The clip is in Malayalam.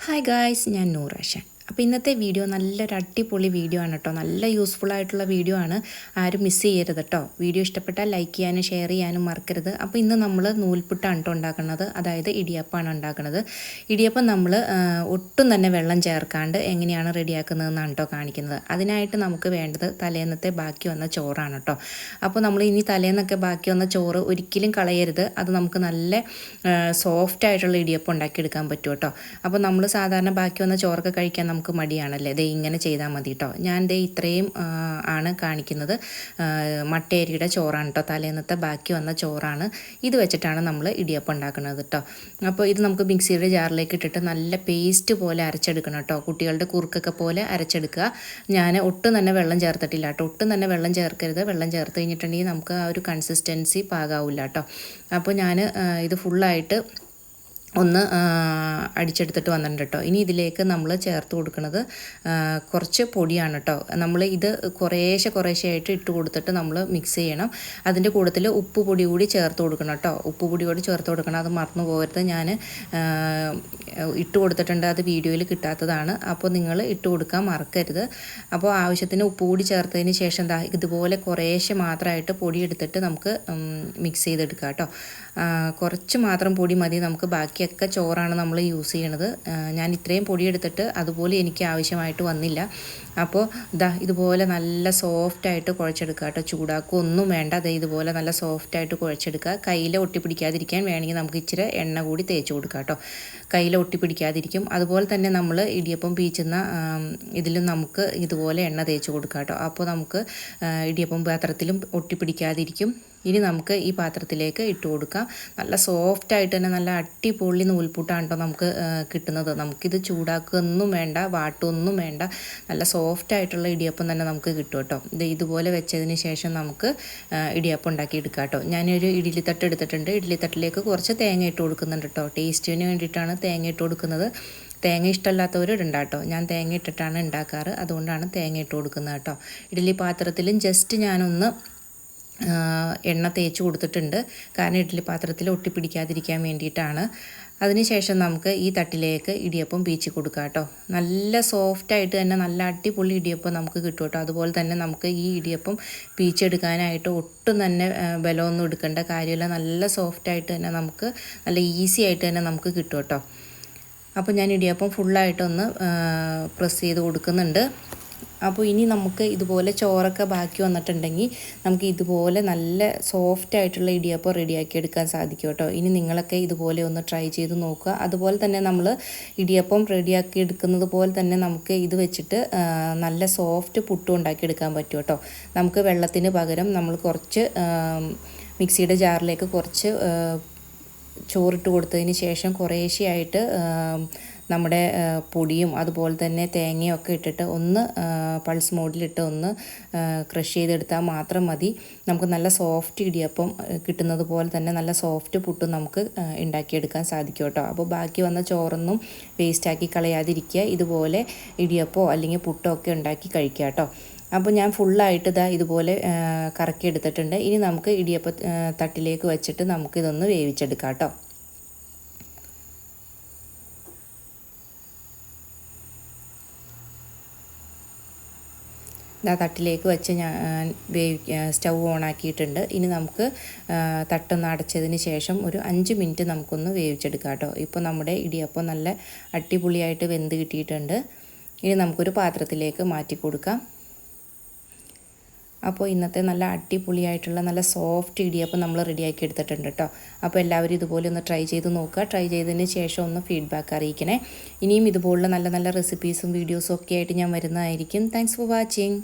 ഹായ് ഗായ്സ്, ഞാൻ നൂറാഷൻ. അപ്പോൾ ഇന്നത്തെ വീഡിയോ നല്ലൊരു അടിപൊളി വീഡിയോ ആണ് കേട്ടോ. നല്ല യൂസ്ഫുൾ ആയിട്ടുള്ള വീഡിയോ ആണ്. ആരും മിസ് ചെയ്യരുത് കേട്ടോ. വീഡിയോ ഇഷ്ടപ്പെട്ടാൽ ലൈക്ക് ചെയ്യാനും ഷെയർ ചെയ്യാനും മറക്കരുത്. അപ്പോൾ ഇന്ന് നമ്മൾ നൂൽപുട്ടാണ് കേട്ടോ ഉണ്ടാക്കുന്നത്, അതായത് ഇടിയപ്പമാണ് ഉണ്ടാക്കുന്നത്. ഇടിയപ്പം നമ്മൾ ഒട്ടും തന്നെ വെള്ളം ചേർക്കാണ്ട് എങ്ങനെയാണ് റെഡിയാക്കുന്നതെന്നാണ് കേട്ടോ കാണിക്കുന്നത്. അതിനായിട്ട് നമുക്ക് വേണ്ടത് തലേന്നത്തെ ബാക്കി വന്ന ചോറാണ് കേട്ടോ. അപ്പോൾ നമ്മൾ ഇനി തലേന്നൊക്കെ ബാക്കി വന്ന ചോറ് ഒരിക്കലും കളയരുത്. അത് നമുക്ക് നല്ല സോഫ്റ്റ് ആയിട്ടുള്ള ഇടിയപ്പം ഉണ്ടാക്കിയെടുക്കാൻ പറ്റും കേട്ടോ. അപ്പോൾ നമ്മൾ സാധാരണ ബാക്കി വന്ന ചോറൊക്കെ കഴിക്കാൻ നമുക്ക് മടിയാണല്ലേ. ദേ ഇങ്ങനെ ചെയ്താൽ മതി കേട്ടോ. ഞാൻ ദേ ഇത്രയും ആണ് കാണിക്കുന്നത്. മട്ടേരിയുടെ ചോറാണ് കേട്ടോ, തലേന്നത്തെ ബാക്കി വന്ന ചോറാണ്. ഇത് വെച്ചിട്ടാണ് നമ്മൾ ഇടിയപ്പം ഉണ്ടാക്കുന്നത് കേട്ടോ. അപ്പോൾ ഇത് നമുക്ക് മിക്സിയുടെ ജാറിലേക്ക് ഇട്ടിട്ട് നല്ല പേസ്റ്റ് പോലെ അരച്ചെടുക്കണം കേട്ടോ. കുട്ടികളുടെ കുറുക്കൊക്കെ പോലെ അരച്ചെടുക്കുക. ഞാൻ ഒട്ടും തന്നെ വെള്ളം ചേർത്തിട്ടില്ല കേട്ടോ. ഒട്ടും തന്നെ വെള്ളം ചേർക്കരുത്. വെള്ളം ചേർത്ത് കഴിഞ്ഞിട്ടുണ്ടെങ്കിൽ നമുക്ക് ആ ഒരു കൺസിസ്റ്റൻസി പാകാവില്ല കേട്ടോ. അപ്പോൾ ഞാൻ ഇത് ഫുള്ളായിട്ട് ഒന്ന് അടിച്ചെടുത്തിട്ട് വന്നിട്ടുണ്ട് കേട്ടോ. ഇനി ഇതിലേക്ക് നമ്മൾ ചേർത്ത് കൊടുക്കുന്നത് കുറച്ച് പൊടിയാണ് കേട്ടോ. നമ്മൾ ഇത് കുറേശ്ശെ ആയിട്ട് ഇട്ട് കൊടുത്തിട്ട് നമ്മൾ മിക്സ് ചെയ്യണം. അതിൻ്റെ കൂട്ടത്തിൽ ഉപ്പ് പൊടി കൂടി ചേർത്ത് കൊടുക്കണം കേട്ടോ. ഉപ്പ് പൊടി കൂടി ചേർത്ത് കൊടുക്കണം, അത് മറന്നു പോകരുത്. ഞാൻ ഇട്ട് കൊടുത്തിട്ടുണ്ട്, അത് വീഡിയോയിൽ കിട്ടാത്തതാണ്. അപ്പോൾ നിങ്ങൾ ഇട്ട് കൊടുക്കാൻ മറക്കരുത്. അപ്പോൾ ആവശ്യത്തിന് ഉപ്പ് കൂടി ചേർത്തതിന് ശേഷം ഇതുപോലെ കുറേശ്ശെ മാത്രമായിട്ട് പൊടി എടുത്തിട്ട് നമുക്ക് മിക്സ് ചെയ്തെടുക്കാം കേട്ടോ. കുറച്ച് മാത്രം പൊടി മതി. നമുക്ക് ബാക്കിയൊക്കെ ചോറാണ് നമ്മൾ യൂസ് ചെയ്യണത്. ഞാൻ ഇത്രയും പൊടി എടുത്തിട്ട് അതുപോലെ എനിക്ക് ആവശ്യമായിട്ട് വന്നില്ല. അപ്പോൾ ഇതുപോലെ നല്ല സോഫ്റ്റായിട്ട് കുഴച്ചെടുക്കുക കേട്ടോ. ചൂടാക്കുകയൊന്നും വേണ്ട. ഇതുപോലെ നല്ല സോഫ്റ്റായിട്ട് കുഴച്ചെടുക്കുക. കയ്യിൽ ഒട്ടിപ്പിടിക്കാതിരിക്കാൻ വേണമെങ്കിൽ നമുക്ക് ഇച്ചിരി എണ്ണ കൂടി തേച്ച് കൊടുക്കുക കേട്ടോ. കയ്യിൽ ഒട്ടിപ്പിടിക്കാതിരിക്കും. അതുപോലെ തന്നെ നമ്മൾ ഇടിയപ്പം പീച്ചുന്ന ഇതിലും നമുക്ക് ഇതുപോലെ എണ്ണ തേച്ച് കൊടുക്കുക കേട്ടോ. അപ്പോൾ നമുക്ക് ഇടിയപ്പം പാത്രത്തിലും ഒട്ടിപ്പിടിക്കാതിരിക്കും. ഇനി നമുക്ക് ഈ പാത്രത്തിലേക്ക് ഇട്ട് കൊടുക്കാം. നല്ല സോഫ്റ്റായിട്ട് തന്നെ നല്ല അടിപൊളി നൂൽപുട്ടാണ് കേട്ടോ നമുക്ക് കിട്ടുന്നത്. നമുക്കിത് ചൂടാക്കുകയൊന്നും വേണ്ട, വാട്ടൊന്നും വേണ്ട. നല്ല സോഫ്റ്റായിട്ടുള്ള ഇടിയപ്പം തന്നെ നമുക്ക് കിട്ടും കേട്ടോ. ഇതുപോലെ വെച്ചതിന് ശേഷം നമുക്ക് ഇടിയപ്പം ഉണ്ടാക്കി എടുക്കാം കേട്ടോ. ഞാനൊരു ഇഡ്ഡലിത്തട്ട് എടുത്തിട്ടുണ്ട്. ഇഡ്ഡലിത്തട്ടിലേക്ക് കുറച്ച് തേങ്ങ ഇട്ട് കൊടുക്കുന്നുണ്ട് കേട്ടോ. ടേസ്റ്റിന് വേണ്ടിയിട്ടാണ് തേങ്ങ ഇട്ട് കൊടുക്കുന്നത്. തേങ്ങ ഇഷ്ടമല്ലാത്തവർ ഇടണ്ട കേട്ടോ. ഞാൻ തേങ്ങ ഇട്ടിട്ടാണ് ഉണ്ടാക്കാറ്, അതുകൊണ്ടാണ് തേങ്ങ ഇട്ട് കൊടുക്കുന്നത് കേട്ടോ. ഇഡ്ഡലി പാത്രത്തിലും ജസ്റ്റ് ഞാനൊന്ന് എണ്ണ തേച്ച് കൊടുത്തിട്ടുണ്ട്. കാരണം ഇഡ്ഡലി പാത്രത്തിൽ ഒട്ടിപ്പിടിക്കാതിരിക്കാൻ വേണ്ടിയിട്ടാണ്. അതിനുശേഷം നമുക്ക് ഈ തട്ടിലേക്ക് ഇടിയപ്പം പീച്ചി കൊടുക്കാം കേട്ടോ. നല്ല സോഫ്റ്റായിട്ട് തന്നെ നല്ല അടിപൊളി ഇടിയപ്പം നമുക്ക് കിട്ടും കേട്ടോ. അതുപോലെ തന്നെ നമുക്ക് ഈ ഇടിയപ്പം പീച്ചെടുക്കാനായിട്ട് ഒട്ടും തന്നെ ബലമൊന്നും എടുക്കേണ്ട കാര്യമില്ല. നല്ല സോഫ്റ്റായിട്ട് തന്നെ നമുക്ക് നല്ല ഈസി ആയിട്ട് തന്നെ നമുക്ക് കിട്ടും കേട്ടോ. അപ്പോൾ ഞാൻ ഇടിയപ്പം ഫുള്ളായിട്ടൊന്ന് പ്രസ് ചെയ്ത് കൊടുക്കുന്നുണ്ട്. അപ്പോൾ ഇനി നമുക്ക് ഇതുപോലെ ചോറൊക്കെ ബാക്കി വന്നിട്ടുണ്ടെങ്കിൽ നമുക്ക് ഇതുപോലെ നല്ല സോഫ്റ്റ് ആയിട്ടുള്ള ഇടിയപ്പം റെഡിയാക്കി എടുക്കാൻ സാധിക്കും കേട്ടോ. ഇനി നിങ്ങളൊക്കെ ഇതുപോലെ ഒന്ന് ട്രൈ ചെയ്ത് നോക്കുക. അതുപോലെ തന്നെ നമ്മൾ ഇടിയപ്പം റെഡിയാക്കി എടുക്കുന്നത് പോലെ തന്നെ നമുക്ക് ഇത് വെച്ചിട്ട് നല്ല സോഫ്റ്റ് പുട്ടും ഉണ്ടാക്കിയെടുക്കാൻ പറ്റും കേട്ടോ. നമുക്ക് വെള്ളത്തിന് പകരം നമ്മൾ കുറച്ച് മിക്സിയുടെ ജാറിലേക്ക് കുറച്ച് ചോറിട്ട് കൊടുത്തതിന് ശേഷം കുറേശ്ശെയായിട്ട് നമ്മുടെ പൊടിയും അതുപോലെ തന്നെ തേങ്ങയും ഒക്കെ ഇട്ടിട്ട് ഒന്ന് പൾസ് മോഡിലിട്ട് ഒന്ന് ക്രഷ് ചെയ്തെടുത്താൽ മാത്രം മതി. നമുക്ക് നല്ല സോഫ്റ്റ് ഇടിയപ്പം കിട്ടുന്നത് പോലെ തന്നെ നല്ല സോഫ്റ്റ് പുട്ടും നമുക്ക് ഉണ്ടാക്കിയെടുക്കാൻ സാധിക്കും കേട്ടോ. അപ്പോൾ ബാക്കി വന്ന ചോറൊന്നും വേസ്റ്റാക്കി കളയാതിരിക്കുക. ഇതുപോലെ ഇടിയപ്പോ അല്ലെങ്കിൽ പുട്ടോ ഒക്കെ ഉണ്ടാക്കി കഴിക്കുക കേട്ടോ. അപ്പോൾ ഞാൻ ഫുള്ളായിട്ട് ഇതുപോലെ കറക്കി എടുത്തിട്ടുണ്ട്. ഇനി നമുക്ക് ഇടിയപ്പ തട്ടിലേക്ക് വെച്ചിട്ട് നമുക്കിതൊന്ന് വേവിച്ചെടുക്കാം കേട്ടോ. തട്ടിലേക്ക് വെച്ച് ഞാൻ സ്റ്റൗ ഓണാക്കിയിട്ടുണ്ട്. ഇനി നമുക്ക് തട്ടൊന്ന് അടച്ചതിന് ശേഷം ഒരു 5 മിനിറ്റ് നമുക്കൊന്ന് വേവിച്ചെടുക്കാം കേട്ടോ. ഇപ്പോൾ നമ്മുടെ ഇടിയപ്പം നല്ല അടിപൊളിയായിട്ട് വെന്ത് കിട്ടിയിട്ടുണ്ട്. ഇനി നമുക്കൊരു പാത്രത്തിലേക്ക് മാറ്റി കൊടുക്കാം. അപ്പോൾ ഇന്നത്തെ നല്ല അടിപൊളിയായിട്ടുള്ള നല്ല സോഫ്റ്റ് ഇടിയപ്പം നമ്മൾ റെഡിയാക്കി എടുത്തിട്ടുണ്ട് കേട്ടോ. അപ്പോൾ എല്ലാവരും ഇതുപോലെ ഒന്ന് ട്രൈ ചെയ്ത് നോക്കുക. ട്രൈ ചെയ്തതിന് ശേഷം ഒന്ന് ഫീഡ്ബാക്ക് അറിയിക്കണേ. ഇനിയും ഇതുപോലുള്ള നല്ല നല്ല റെസിപ്പീസും വീഡിയോസും ഒക്കെ ആയിട്ട് ഞാൻ വരുന്നതായിരിക്കും. Thanks for watching.